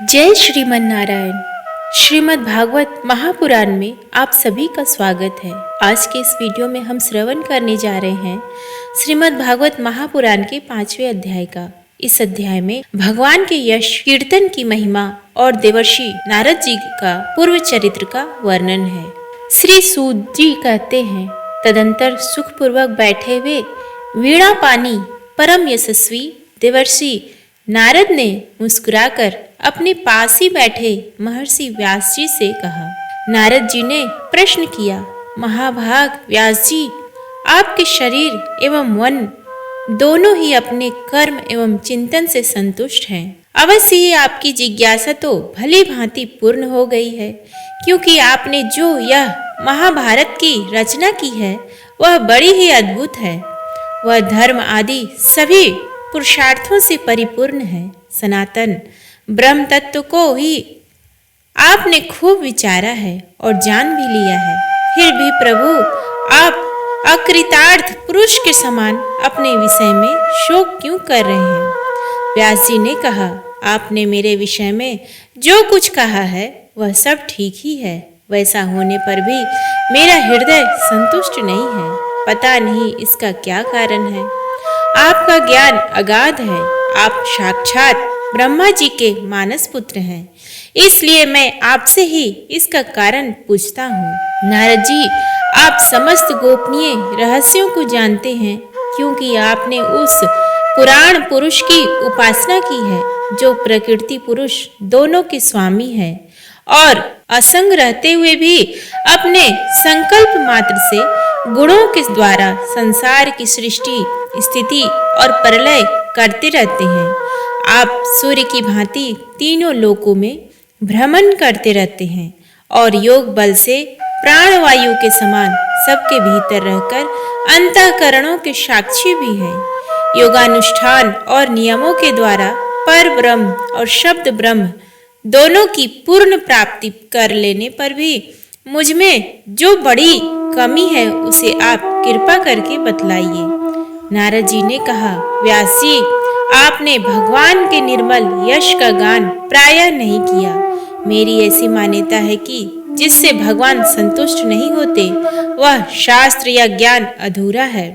जय श्रीमन नारायण। श्रीमद् भागवत महापुराण में आप सभी का स्वागत है। आज के इस वीडियो में हम श्रवण करने जा रहे हैं श्रीमद् भागवत महापुराण के 5वें अध्याय का। इस अध्याय में भगवान के यश, कीर्तन की महिमा और देवर्षि नारद जी का पूर्व चरित्र का वर्णन है। श्री सूत जी कहते हैं, तदंतर सुखपूर्वक बैठे हुए वीणा पानी परम यशस्वी देवर्षि नारद ने मुस्कुराकर अपने पास ही बैठे महर्षि व्यास जी से कहा। नारद जी ने प्रश्न किया, महाभाग व्यास जी, आपके शरीर एवं मन दोनों ही अपने कर्म एवं चिंतन से संतुष्ट हैं। अवश्य ही आपकी जिज्ञासा तो भली भांति पूर्ण हो गई है, क्योंकि आपने जो यह महाभारत की रचना की है वह बड़ी ही अद्भुत है। वह धर्म आदि सभी पुरुषार्थों से परिपूर्ण है। सनातन ब्रह्म तत्व को ही आपने खूब विचारा है और जान भी लिया है। फिर भी प्रभु, आप अकृतार्थ पुरुष के समान अपने विषय में शोक क्यों कर रहे हैं? व्यास जी ने कहा, आपने मेरे विषय में जो कुछ कहा है वह सब ठीक ही है। वैसा होने पर भी मेरा हृदय संतुष्ट नहीं है। पता नहीं इसका क्या कारण है। आपका ज्ञान अगाध है। आप साक्षात ब्रह्मा जी के मानस पुत्र हैं, इसलिए मैं आपसे ही इसका कारण पूछता हूँ। नारद जी, आप समस्त गोपनीय रहस्यों को जानते हैं, क्योंकि आपने उस पुराण पुरुष की उपासना की है जो प्रकृति पुरुष दोनों के स्वामी है और असंग रहते हुए भी अपने संकल्प मात्र से गुणों के द्वारा संसार की सृष्टि, स्थिति और प्रलय करते रहते हैं। आप सूर्य की भांति तीनों लोकों में भ्रमण करते रहते हैं और योग बल से प्राणवायु के समान सबके भीतर रहकर अंतःकरणों के साक्षी भी हैं। योगानुष्ठान और नियमों के द्वारा पर ब्रह्म और शब्द ब्रह्म दोनों की पूर्ण प्राप्ति कर लेने पर भी मुझ में जो बड़ी कमी है उसे आप कृपा करके बतलाइए। नारद जी ने कहा, व्यास जी, आपने भगवान के निर्मल यश का गान प्रायः नहीं किया। मेरी ऐसी मान्यता है कि जिससे भगवान संतुष्ट नहीं होते वह शास्त्र या ज्ञान अधूरा है।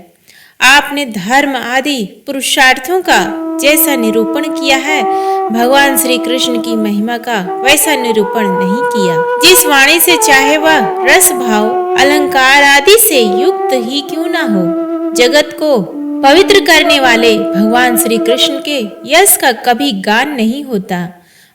आपने धर्म आदि पुरुषार्थों का जैसा निरूपण किया है, भगवान श्री कृष्ण की महिमा का वैसा निरूपण नहीं किया। जिस वाणी से चाहे वह रस भाव अलंकार आदि से युक्त ही क्यों ना हो, जगत को पवित्र करने वाले भगवान श्री कृष्ण के यश का कभी गान नहीं होता।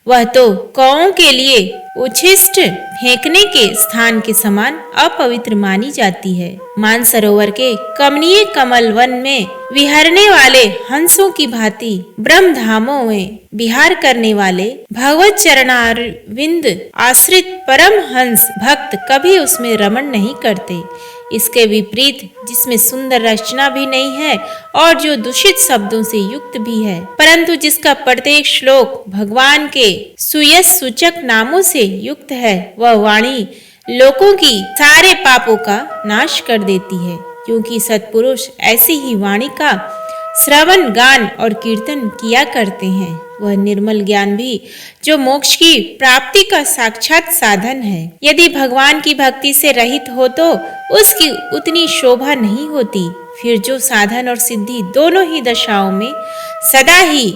वह तो कौओं के लिए उच्छिष्ट फेंकने के स्थान के समान अपवित्र मानी जाती है। मानसरोवर के कमनीय कमल वन में विहरने वाले हंसों की भांति ब्रह्म धामों में विहार करने वाले भगवत चरणारविंद आश्रित परम हंस भक्त कभी उसमें रमण नहीं करते। इसके विपरीत, जिसमें सुंदर रचना भी नहीं है और जो दूषित शब्दों से युक्त भी है, परंतु जिसका प्रत्येक श्लोक भगवान के सुयश सूचक नामों से युक्त है, वह वाणी लोगों की सारे पापों का नाश कर देती है। क्योंकि सत्पुरुष ऐसी ही वाणी का श्रवण, गान और कीर्तन किया करते हैं। वह निर्मल ज्ञान भी जो मोक्ष की प्राप्ति का साक्षात साधन है, यदि भगवान की भक्ति से रहित हो तो उसकी उतनी शोभा नहीं होती। फिर जो साधन और सिद्धि दोनों ही दशाओं में सदा ही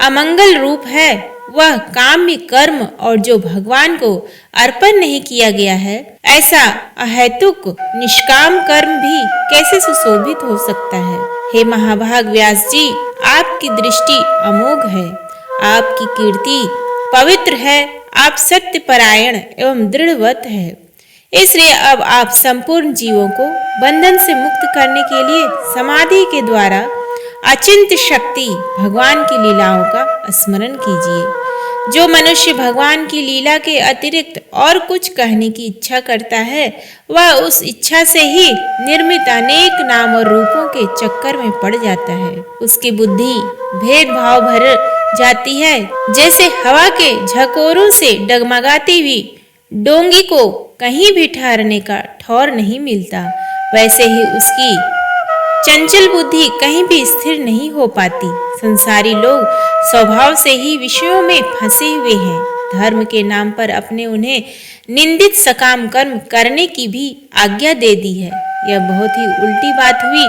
अमंगल रूप है, वह काम्य कर्म और जो भगवान को अर्पण नहीं किया गया है, ऐसा अहेतुक निष्काम कर्म भी कैसे सुशोभित हो सकता है? हे महाभाग व्यास जी, आपकी दृष्टि अमोघ है, आपकी कीर्ति पवित्र है, आप सत्य परायण एवं दृढ़वत है। इसलिए अब आप संपूर्ण जीवों को बंधन से मुक्त करने के लिए समाधि के द्वारा अचिंत्य शक्ति भगवान की लीलाओं का स्मरण कीजिए। जो मनुष्य भगवान की लीला के अतिरिक्त और कुछ कहने की इच्छा करता है, वह उस इच्छा से ही निर्मित अनेक नाम और रूपों के चक्कर में पड़ जाता है। उसकी बुद्धि भेदभाव भर जाती है। जैसे हवा के झकोरों से डगमगाती हुई डोंगी को कहीं भी ठहरने का ठौर नहीं मिलता, वैसे ही उसकी चंचल बुद्धि कहीं भी स्थिर नहीं हो पाती। संसारी लोग स्वभाव से ही विषयों में फंसे हुए हैं। धर्म के नाम पर अपने उन्हें निंदित सकाम कर्म करने की भी आज्ञा दे दी है। यह बहुत ही उल्टी बात हुई,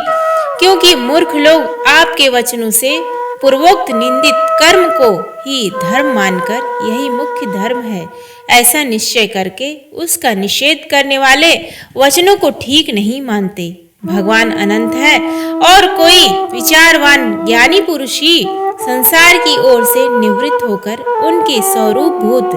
क्योंकि मूर्ख लोग आपके वचनों से पूर्वोक्त निंदित कर्म को ही धर्म मानकर यही मुख्य धर्म है ऐसा निश्चय करके उसका निषेध करने वाले वचनों को ठीक नहीं मानते। भगवान अनंत है और कोई विचारवान ज्ञानी पुरुष ही संसार की ओर से निवृत्त होकर उनके स्वरूप भूत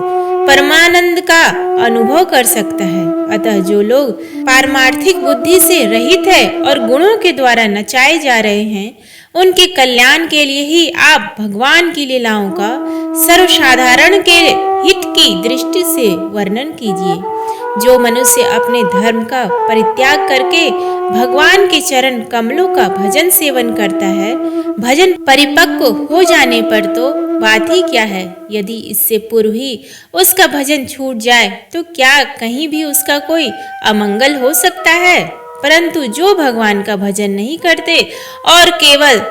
परमानंद का अनुभव कर सकता है। अतः जो लोग पारमार्थिक बुद्धि से रहित है और गुणों के द्वारा नचाए जा रहे हैं, उनके कल्याण के लिए ही आप भगवान की लीलाओं का सर्वसाधारण के हित की दृष्टि से वर्णन कीजिए। जो मनुष्य अपने धर्म का परित्याग करके भगवान के चरण कमलों का भजन सेवन करता है, भजन परिपक्व हो जाने पर तो बात ही क्या है। यदि इससे पूर्व ही उसका भजन छूट जाए तो क्या कहीं भी उसका कोई अमंगल हो सकता है। परंतु जो भगवान का भजन नहीं करते और केवल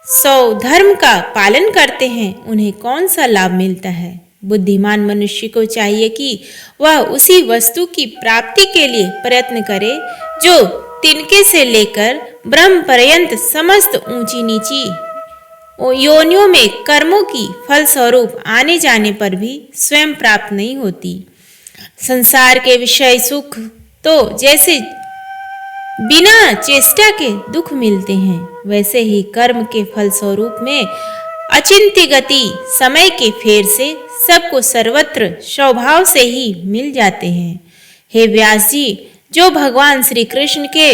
स्वधर्म का पालन करते हैं, उन्हें कौन सा लाभ मिलता है। बुद्धिमान मनुष्य को चाहिए कि वह उसी वस्तु की प्राप्ति के लिए प्रयत्न करे जो तिनके से लेकर ब्रह्म पर्यंत समस्त ऊंची नीची योनियों में कर्मों की फलस्वरूप आने जाने पर भी स्वयं प्राप्त नहीं होती। संसार के विषय सुख तो जैसे बिना चेष्टा के दुख मिलते हैं, वैसे ही कर्म के फलस्वरूप में अचिंत्य गति समय के फेर से सबको सर्वत्र स्वभाव से ही मिल जाते हैं। हे व्यास जी, जो भगवान श्री कृष्ण के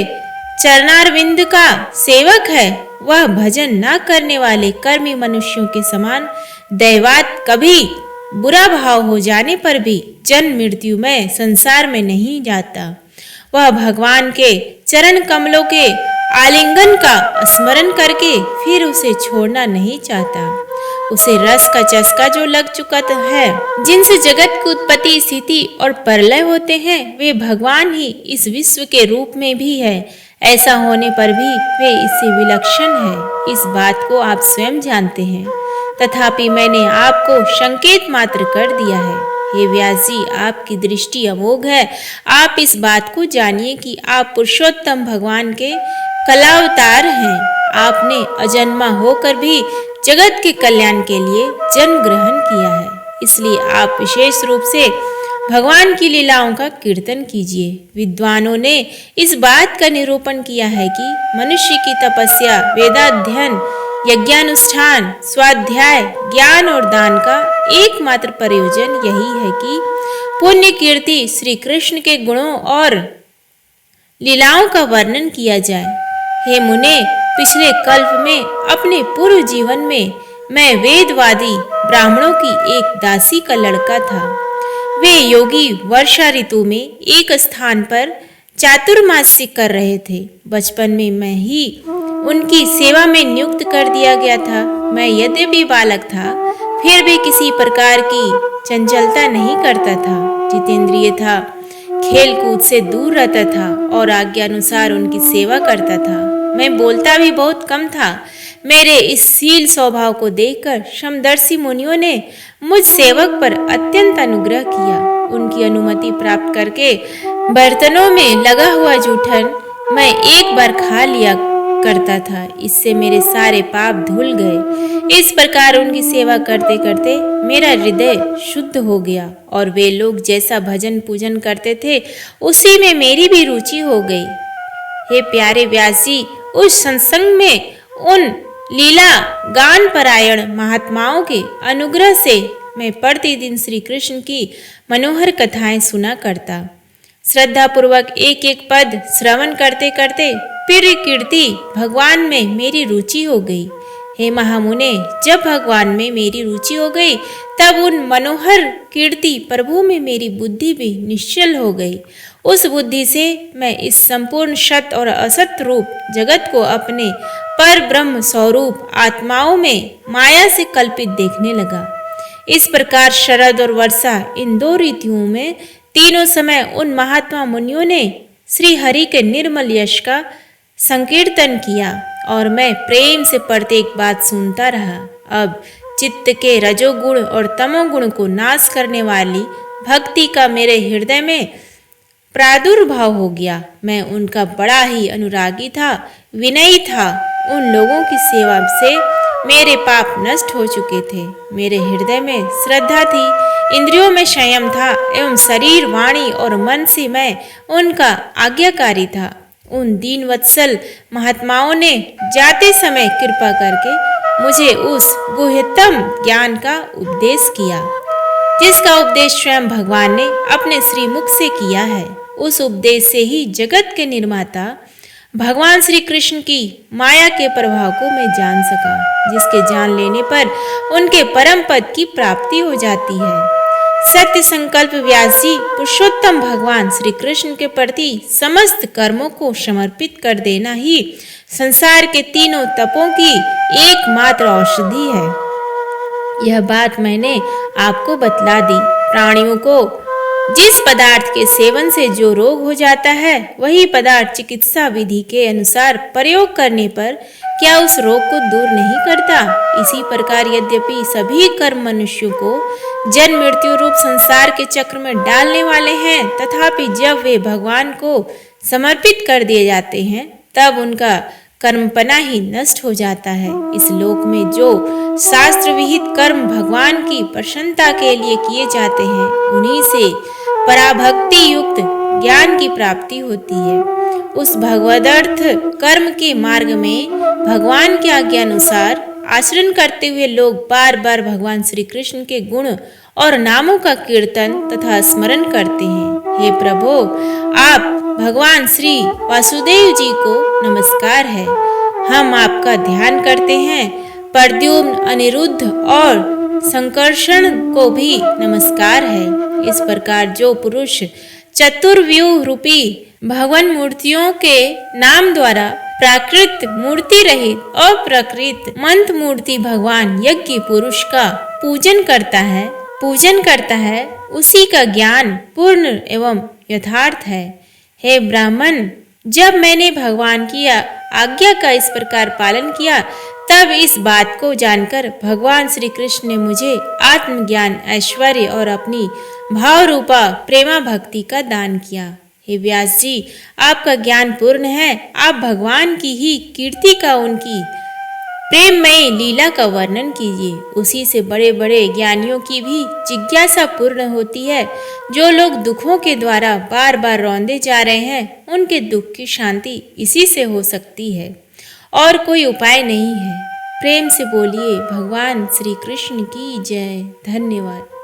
चरणारविंद का सेवक है, वह भजन न करने वाले कर्मी मनुष्यों के समान दैवात कभी बुरा भाव हो जाने पर भी जन्म मृत्यु में संसार में नहीं जाता। वह भगवान के चरण कमलों के आलिंगन का स्मरण करके फिर उसे छोड़ना नहीं चाहता। उसे रस का चस्का जो लग चुका है, जिनसे जगत की उत्पत्ति स्थिति और प्रलय होते हैं, वे भगवान ही इस विश्व के रूप में भी है। ऐसा होने पर भी वे इससे विलक्षण है, इस बात को आप स्वयं जानते हैं। तथापि मैंने आपको संकेत मात्र कर दिया है। हे व्यास जी, आपकी दृष्टि अमोघ है। आप इस बात को जानिए कि आप पुरुषोत्तम भगवान के कलावतार हैं। आपने अजन्मा होकर भी जगत के कल्याण के लिए जन्म ग्रहण किया है, इसलिए आप विशेष रूप से भगवान की लीलाओं का कीर्तन कीजिए। विद्वानों ने इस बात का निरूपण किया है कि मनुष्य की तपस्या, वेदाध्ययन, यज्ञानुष्ठान, स्वाध्याय, ज्ञान और दान का एकमात्र प्रयोजन यही है कि पुण्य कीर्ति श्री कृष्ण के गुणों और लीलाओं का वर्णन किया जाए। हे मुने, पिछले कल्प में अपने पूर्व जीवन में मैं वेदवादी ब्राह्मणों की एक दासी का लड़का था। वे योगी वर्षा ऋतु में एक स्थान पर चातुर्मास्य कर रहे थे। बचपन में मैं ही उनकी सेवा में नियुक्त कर दिया गया था। मैं यद्यपि बालक था, फिर भी किसी प्रकार की चंचलता नहीं करता था। जितेंद्रिय था, खेल कूद से दूर रहता था और आज्ञानुसार उनकी सेवा करता था। मैं बोलता भी बहुत कम था। मेरे इस शील स्वभाव को देखकर समदर्शी मुनियों ने मुझ सेवक पर अत्यंत अनुग्रह किया। उनकी अनुमति प्राप्त करके बर्तनों में लगा हुआ जूठन मैं एक बार खा लिया करता था। इससे मेरे सारे पाप धुल गए। इस प्रकार उनकी सेवा करते करते मेरा हृदय शुद्ध हो गया और वे लोग जैसा भजन पूजन करते थे, उसी में मेरी भी रुचि हो गई। हे प्यारे व्यास जी, उस सत्संग में उन लीला गान परायण महात्माओं के अनुग्रह से मैं प्रतिदिन श्री कृष्ण की मनोहर कथाएं सुना करता। श्रद्धा पूर्वक एक एक पद श्रवण करते करते प्रिय कीर्ति भगवान में मेरी रुचि हो गई। हे महामुने, जब भगवान में मेरी रुचि हो गई, तब उन मनोहर कीर्ति प्रभु में मेरी बुद्धि भी निश्चल हो गई। उस बुद्धि से मैं इस संपूर्ण सत और असत रूप जगत को अपने पर ब्रह्म स्वरूप आत्माओं में माया से कल्पित देखने लगा। इस प्रकार शरद और वर्षा इन दो ऋतुओं में तीनों समय उन महात्मा मुनियों ने श्री हरि के निर्मल यश का संकीर्तन किया और मैं प्रेम से प्रत्येक बात सुनता रहा। अब चित्त के रजोगुण और तमोगुण को नाश करने वाली भक्ति का मेरे हृदय में प्रादुर्भाव हो गया। मैं उनका बड़ा ही अनुरागी था, विनयी था। उन लोगों की सेवा से मेरे पाप नष्ट हो चुके थे। मेरे हृदय में श्रद्धा थी, इंद्रियों में संयम था एवं शरीर, वाणी और मन से मैं उनका आज्ञाकारी था। उन दीन वत्सल महात्माओं ने जाते समय कृपा करके मुझे उस गुह्यतम ज्ञान का उपदेश किया, जिसका उपदेश स्वयं भगवान ने अपने श्रीमुख से किया है। उस उपदेश से ही जगत के निर्माता भगवान श्री कृष्ण की माया के प्रभाव को मैं जान सका, जिसके जान लेने पर उनके परम पद की प्राप्ति हो जाती है। सत्य संकल्प व्यास जी पुरुषोत्तम भगवान श्री कृष्ण के प्रति समस्त कर्मों को समर्पित कर देना ही संसार के तीनों तपों की एकमात्र औषधि है। यह बात मैंने आपको बतला दी। प्राणियों को जिस पदार्थ के सेवन से जो रोग हो जाता है, वही पदार्थ चिकित्सा विधि के अनुसार प्रयोग करने पर क्या उस रोग को दूर नहीं करता? इसी प्रकार यद्यपि सभी कर्म मनुष्यों को जन्म मृत्यु रूप संसार के चक्र में डालने वाले हैं, तथापि जब वे भगवान को समर्पित कर दिए जाते हैं, तब उनका कर्मपना ही नष्ट हो जाता है। इस लोक में जो शास्त्र विहित कर्म भगवान की प्रसन्नता के लिए किए जाते हैं, उन्हीं से पराभक्ति युक्त ज्ञान की प्राप्ति होती है। उस भगवदर्थ कर्म के मार्ग में भगवान की आज्ञा अनुसार आचरण करते हुए लोग बार बार भगवान श्री कृष्ण के गुण और नामों का कीर्तन तथा स्मरण करते हैं। हे प्रभु, आप भगवान श्री वासुदेव जी को नमस्कार है। हम आपका ध्यान करते हैं। प्रद्युम्न, अनिरुद्ध और संकर्षण को भी नमस्कार है। इस प्रकार जो पुरुष चतुर्व्यूह रूपी भगवान मूर्तियों के नाम द्वारा प्राकृत मूर्ति रहित और प्रकृत मंत्र मूर्ति भगवान यज्ञ पुरुष का पूजन करता है, उसी का ज्ञान पूर्ण एवं यथार्थ है। हे ब्राह्मण, जब मैंने भगवान की आज्ञा का इस प्रकार पालन किया, तब इस बात को जानकर भगवान श्री कृष्ण ने मुझे आत्मज्ञान, ऐश्वर्य और अपनी भाव रूपा प्रेमा भक्ति का दान किया। हे व्यास जी, आपका ज्ञान पूर्ण है। आप भगवान की ही कीर्ति का, उनकी प्रेममयी लीला का वर्णन कीजिए। उसी से बड़े बड़े ज्ञानियों की भी जिज्ञासा पूर्ण होती है। जो लोग दुखों के द्वारा बार बार रौंदे जा रहे हैं, उनके दुख की शांति इसी से हो सकती है और कोई उपाय नहीं है। प्रेम से बोलिए भगवान श्री कृष्ण की जय। धन्यवाद।